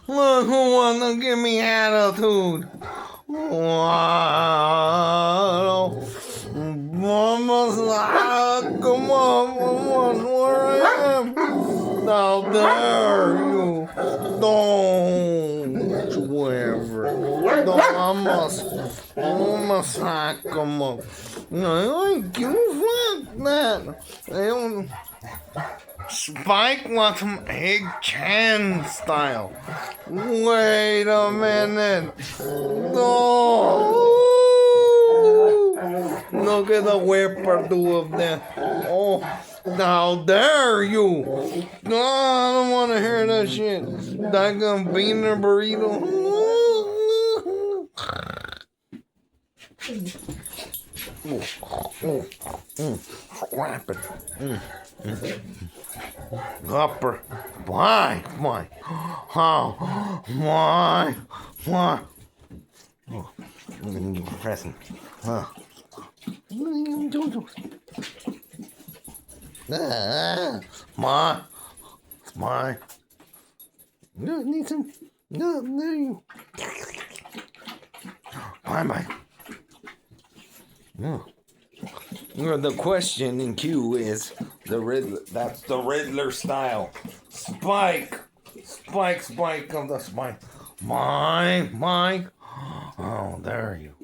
Look who wanna give me attitude. Wow. Mama, come on, Mama, where I am. Now there you don't whatever. Don't I must come up. No, I give a fuck that. I don't. Spike wants some egg Chan style. Wait a minute. No. Look at the whipper do of that. Oh, how dare you? No, I don't want to hear that shit. Daggum beaner burrito. Scrap it. Upper. Why? How? Why? Oh, I'm gonna give a present. Huh? It's mine. No, it needs some. No, there you. Bye. No. Well, the question in queue is the Riddler. That's the Riddler style. Spike of the spike. Mine. Oh, there you.